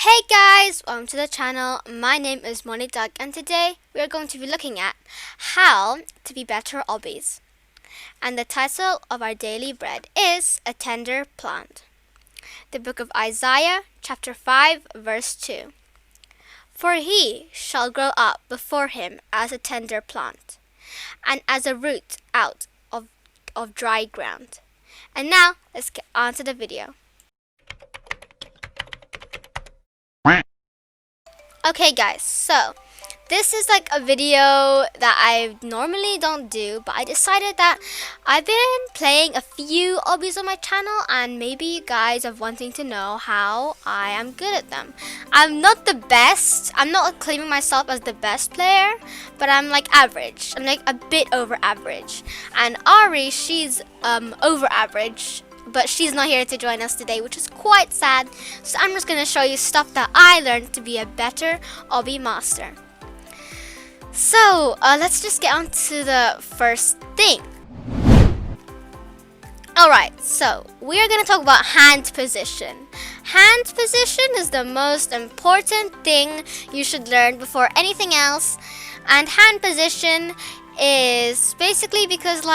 Hey guys, welcome to the channel. My name is Moni Duck and today we are going to be looking at how to be better obbies. And the title of our daily bread is A Tender Plant. The book of Isaiah, chapter 5, verse 2. For he shall grow up before him as a tender plant, and as a root out of dry ground. And now, let's get on to the video. Okay guys, so this is like a video that I normally don't do, but I decided that I've been playing a few obbies on my channel and maybe you guys are wanting to know how I am good at them. I'm not the best, I'm not claiming myself as the best player, but I'm like average. I'm like a bit over average. And Ari, she's over average, but she's not here to join us today, which is quite sad. So I'm just going to show you stuff that I learned to be a better obby master. So let's just get on to the first thing. Alright, so we are going to talk about hand position. Hand position is the most important thing you should learn before anything else. And hand position is basically because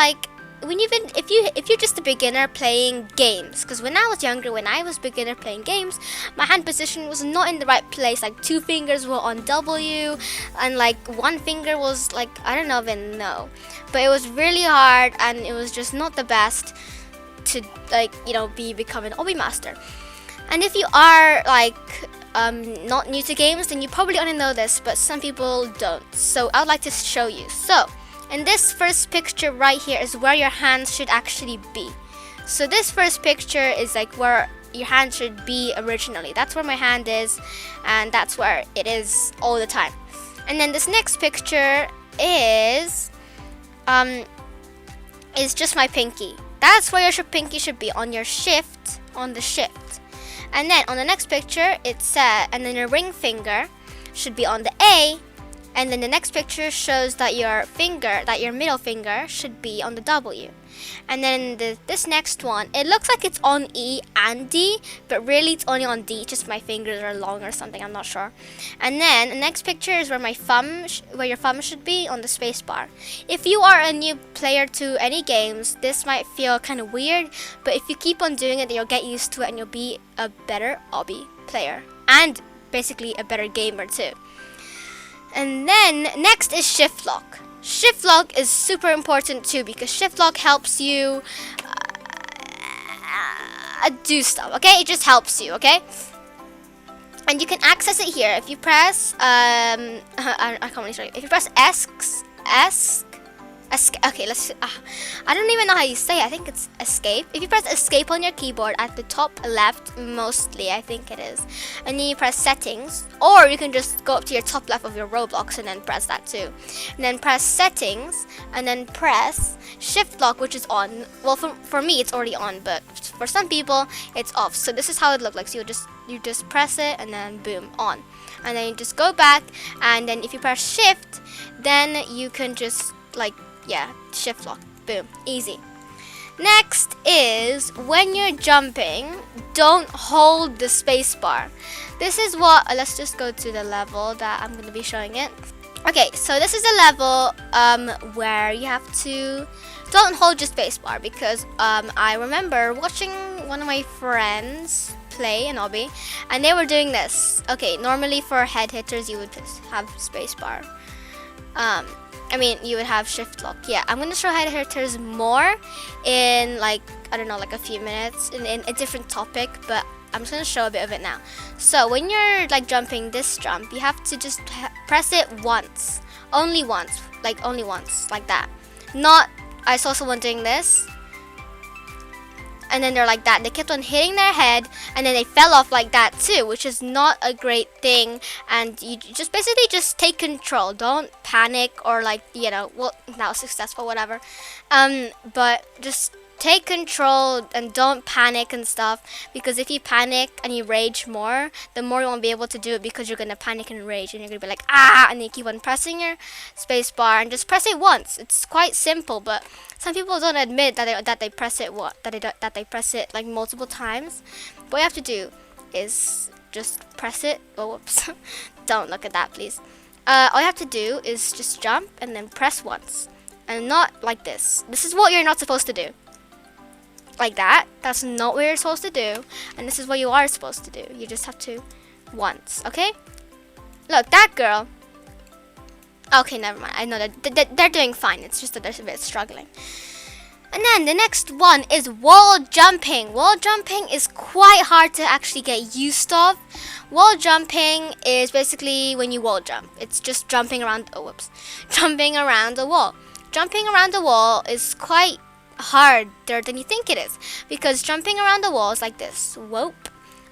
if you're just a beginner playing games, because when I was younger, when I was beginner playing games, my hand position was not in the right place. Like 2 fingers were on W and like 1 finger was like, I don't even know, but it was really hard and it was just not the best to become an obby master. And if you are not new to games, then you probably already know this, but some people don't, so I would like to show you. So and this first picture right here is where your hands should actually be. So this first picture is like where your hand should be originally. That's where my hand is, and that's where it is all the time. And then this next picture is just my pinky. That's where your pinky should be, on your shift, on the shift. And then on the next picture, and then your ring finger should be on the A. And then the next picture shows that your middle finger should be on the W. And then this next one, it looks like it's on E and D, but really it's only on D, just my fingers are long or something, I'm not sure. And then the next picture is where your thumb should be, on the space bar. If you are a new player to any games, this might feel kind of weird, but if you keep on doing it, you'll get used to it and you'll be a better obby player. And basically a better gamer too. And then next is shift lock. Shift lock is super important too, because shift lock helps you do stuff, okay? It just helps you, okay? And you can access it here. If you press I can't really show you. If you press okay, let's I don't even know how you say it. I think it's escape. If you press escape on your keyboard at the top left, mostly I think it is, and then you press settings, or you can just go up to your top left of your Roblox and then press that too, and then press settings and then press shift lock, which is on. Well, for me it's already on, but for some people it's off. So this is how it looks like. So you just press it and then boom, on, and then you just go back, and then if you press shift, then you can just shift lock, boom, easy. Next is when you're jumping, don't hold the space bar. This is what, let's just go to the level that I'm going to be showing it. Okay, so this is a level where you have to don't hold your space bar, because I remember watching one of my friends play an obby and they were doing this. Okay, normally for head hitters you would have space bar. You would have shift lock. Yeah, I'm gonna show head hitters more in a few minutes in a different topic, but I'm just gonna show a bit of it now. So when you're jumping this jump, you have to just press it once, only once, like that. Not, I saw someone doing this, and then they're like that. They kept on hitting their head, and then they fell off like that too, which is not a great thing. And you just basically just take control. Don't panic or that was successful, whatever. But just take control and don't panic and stuff, because if you panic and you rage more, the more you won't be able to do it, because you're gonna panic and rage and you're gonna be like and you keep on pressing your space bar, and just press it once. It's quite simple, but some people don't admit that they press it multiple times. What you have to do is just press it. Oh, whoops. Don't look at that, please. All you have to do is just jump and then press once. And not like this. This is what you're not supposed to do. Like that. That's not what you're supposed to do. And this is what you are supposed to do. You just have to once, okay? Look, that girl. Okay, never mind. I know that they're doing fine. It's just that they're a bit struggling. And then the next one is wall jumping. Wall jumping is quite hard to actually get used of. Wall jumping is basically when you wall jump. It's just jumping around, oh whoops, jumping around the wall. Jumping around the wall is quite harder than you think it is, because jumping around the wall is like this. Whoop.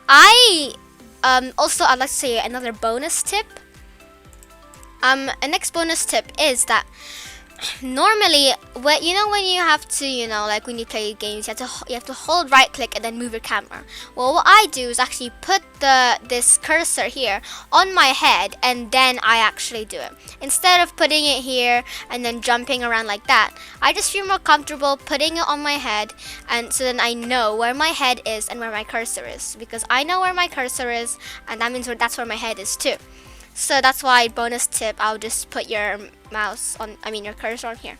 Also I'd like to say another bonus tip. A next bonus tip is that normally when you have to, like when you play games, you have to hold right click and then move your camera. Well, what I do is actually put this cursor here on my head, and then I actually do it instead of putting it here and then jumping around like that. I just feel more comfortable putting it on my head, and so then I know where my head is and where my cursor is, because I know where my cursor is, and that means that's where my head is too. So that's why, bonus tip, I'll just put your your cursor on here.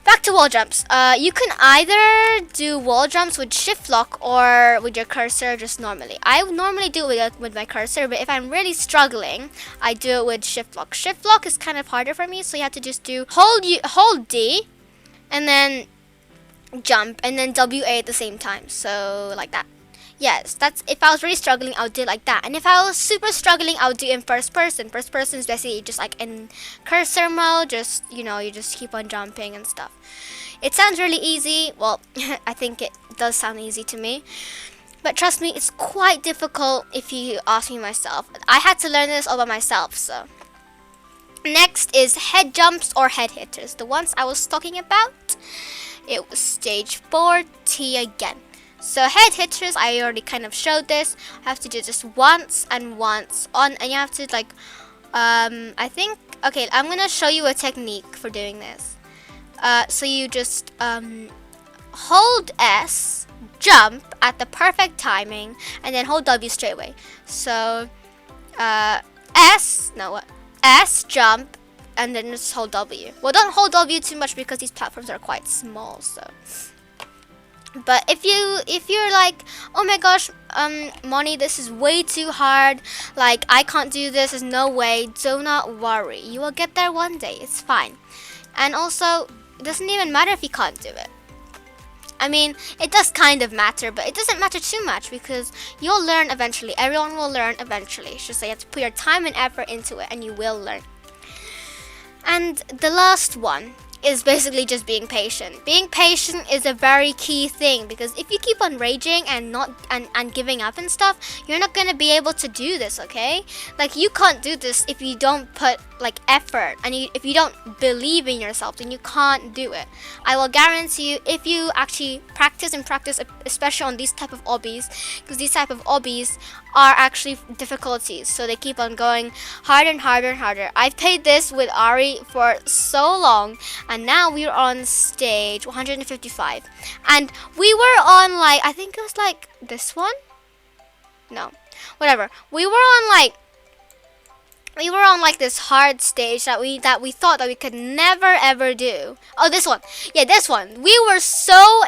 Back to wall jumps. You can either do wall jumps with shift lock or with your cursor just normally. I normally do it with my cursor, but if I'm really struggling, I do it with shift lock. Shift lock is kind of harder for me, so you have to just do hold D and then jump and then WA at the same time. So like that. Yes, that's if I was really struggling, I would do it like that. And if I was super struggling, I would do it in first person. First person is basically just like in cursor mode, just, you just keep on jumping and stuff. It sounds really easy. Well, I think it does sound easy to me. But trust me, it's quite difficult if you ask me myself. I had to learn this all by myself, so. Next is head jumps or head hitters. The ones I was talking about, it was stage 4T again. So head hitters, I already kind of showed this. I have to do just once and once on, and you have to like, I think, okay, I'm gonna show you a technique for doing this. So you just hold S, jump at the perfect timing, and then hold W straight away. So S, jump, and then just hold W. Well, don't hold W too much because these platforms are quite small, so. But if you're like, oh my gosh, Moni, this is way too hard, like I can't do this, there's no way, do not worry, you will get there one day, it's fine. And also, it doesn't even matter if you can't do it. I mean, it does kind of matter, but it doesn't matter too much because you'll learn eventually. Everyone will learn eventually. It's just that you have to put your time and effort into it, and you will learn. And the last one is basically just being patient. Being patient is a very key thing, because if you keep on raging and and giving up and stuff, you're not gonna be able to do this, okay? Like, you can't do this if you don't put like effort, and if you don't believe in yourself, then you can't do it. I will guarantee you, if you actually practice and practice, especially on these type of obbies, because these type of obbies are actually difficulties, so they keep on going harder and harder and harder. I've played this with Ari for so long, and now we're on stage 155, and we were on like, I think it was like this one, no, whatever, we were on like this hard stage that we thought that we could never ever do. Oh, this one. Yeah, this one. We were so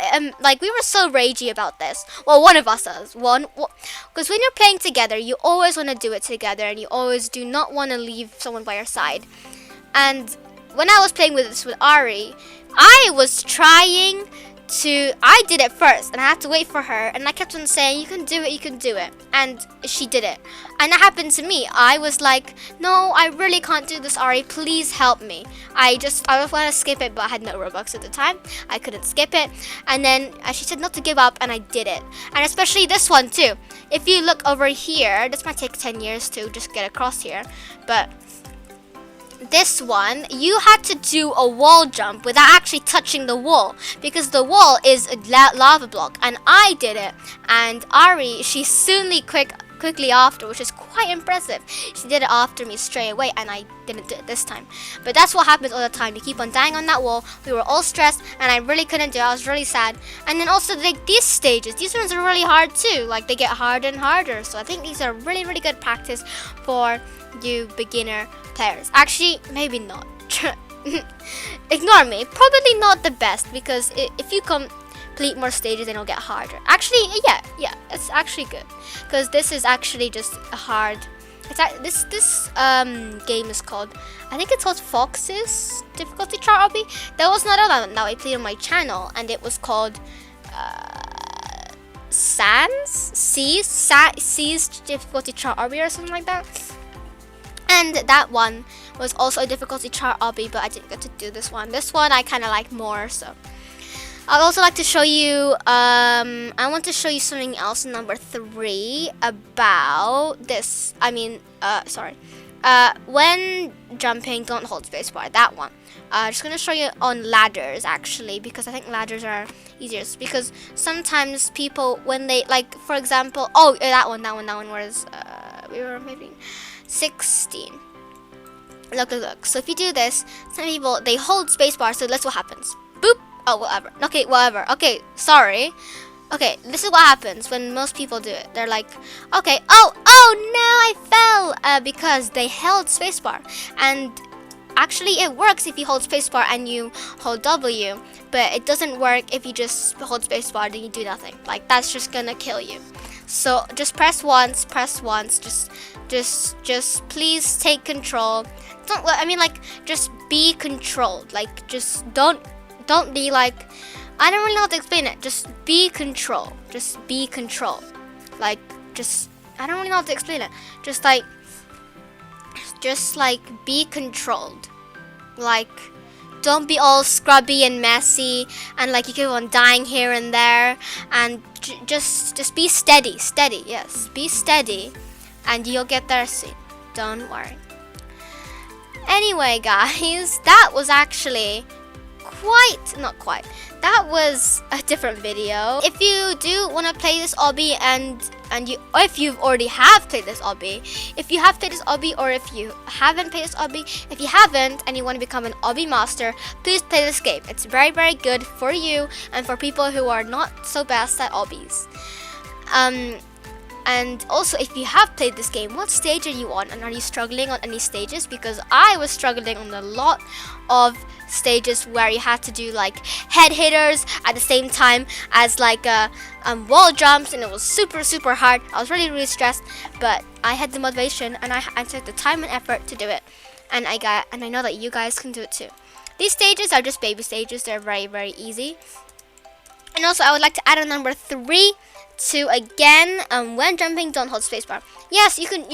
ragey about this. Well, one of us does. Because when you're playing together, you always want to do it together, and you always do not want to leave someone by your side. And when I was playing with this with Ari, I was trying to, I did it first, and I had to wait for her, and I kept on saying, you can do it, and she did it. And that happened to me. I was like, no, I really can't do this, Ari, please help me. I just want to skip it, but I had no Robux at the time. I couldn't skip it. And then she said not to give up, and I did it. And especially this one too. If you look over here, this might take 10 years to just get across here, but this one, you had to do a wall jump without actually touching the wall, because the wall is a lava block, and I did it, and Ari, she quickly after, which is quite impressive. She did it after me straight away, and I didn't do it this time. But that's what happens all the time. You keep on dying on that wall. We were all stressed, and I really couldn't do it. I was really sad. And then also, like, these stages, these ones are really hard too. Like, they get harder and harder. So I think these are really, really good practice for you beginner players. Actually, maybe not. Ignore me. Probably not the best, because if you complete more stages, then it'll get harder. Actually, yeah, it's actually good, because this is actually just a hard. This game is called, I think it's called Fox's difficulty chart obby. There was another one that I played on my channel, and it was called Seas difficulty chart obby or something like that. And that one was also a difficulty chart obby, but I didn't get to do this one. This one I kind of like more, so. I'd also like to show you, I want to show you something else in number 3 about this. When jumping, don't hold spacebar, that one. Just going to show you on ladders, actually, because I think ladders are easier. Because sometimes people, when they, like, for example, that one was, we were maybe 16. Look. So if you do this, some people, they hold spacebar, so that's what happens. Boop. Oh, whatever. Okay, sorry. Okay, this is what happens when most people do it. They're like, okay, oh no, I fell, because they held spacebar. And actually, it works if you hold spacebar and you hold W, but it doesn't work if you just hold spacebar and you do nothing. Like, that's just gonna kill you. So just press once. Just please take control. Just be controlled. Like, just don't be like, I don't really know how to explain it. Just be control. Like, I don't really know how to explain it. Just like be controlled. Like, don't be all scrubby and messy, and like you keep on dying here and there, and just be steady. Yes, be steady, and you'll get there soon. Don't worry. Anyway, guys, that was actually that was a different video. If you do want to play this obby, or if you've already have played this obby, if you have played this obby, or if you haven't played this obby, if you haven't and you want to become an obby master, please play this game. It's very, very good for you and for people who are not so best at obbies. And also, if you have played this game, what stage are you on, and are you struggling on any stages? Because I was struggling on a lot of stages where you had to do like head hitters at the same time as like wall jumps, and it was super hard. I was really stressed, but I had the motivation, and I took the time and effort to do it, and I know that you guys can do it too. These stages are just baby stages. They're very, very easy. And also, I would like to add a number 3 to, again, when jumping, don't hold spacebar. Yes, you can.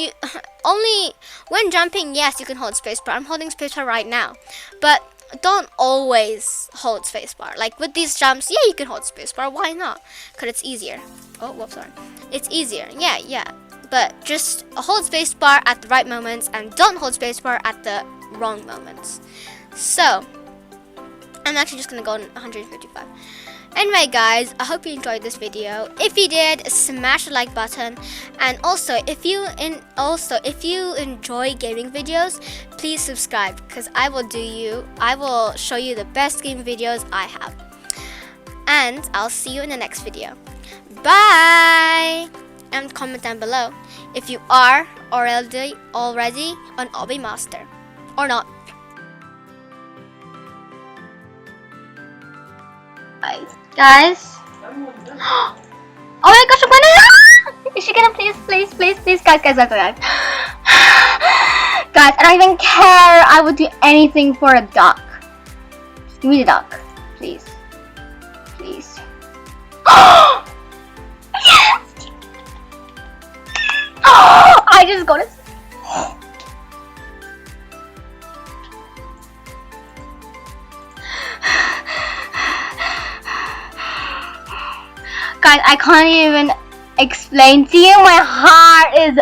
Only when jumping, yes, you can hold spacebar. I'm holding spacebar right now, but don't always hold spacebar. Like with these jumps, yeah, you can hold spacebar. Why not? Because it's easier. Oh, whoops, sorry. It's easier. Yeah. But just hold spacebar at the right moments, and don't hold spacebar at the wrong moments. So I'm actually just gonna go on 155. Anyway, guys, I hope you enjoyed this video. If you did, smash the like button. And also, if you enjoy gaming videos, please subscribe, because I will show you the best game videos I have. And I'll see you in the next video. Bye! And comment down below if you are already an obby master or not. Guys. Oh my gosh, I'm gonna. Is she gonna please, guys. Guys, I don't even care. I would do anything for a duck. Just give me the duck, please. Yes. Oh, I just got it. Guys, I can't even explain to you. My heart is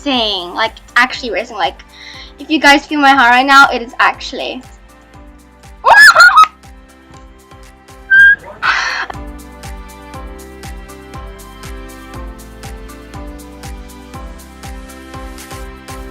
racing. Like, actually racing. Like, if you guys feel my heart right now, it is actually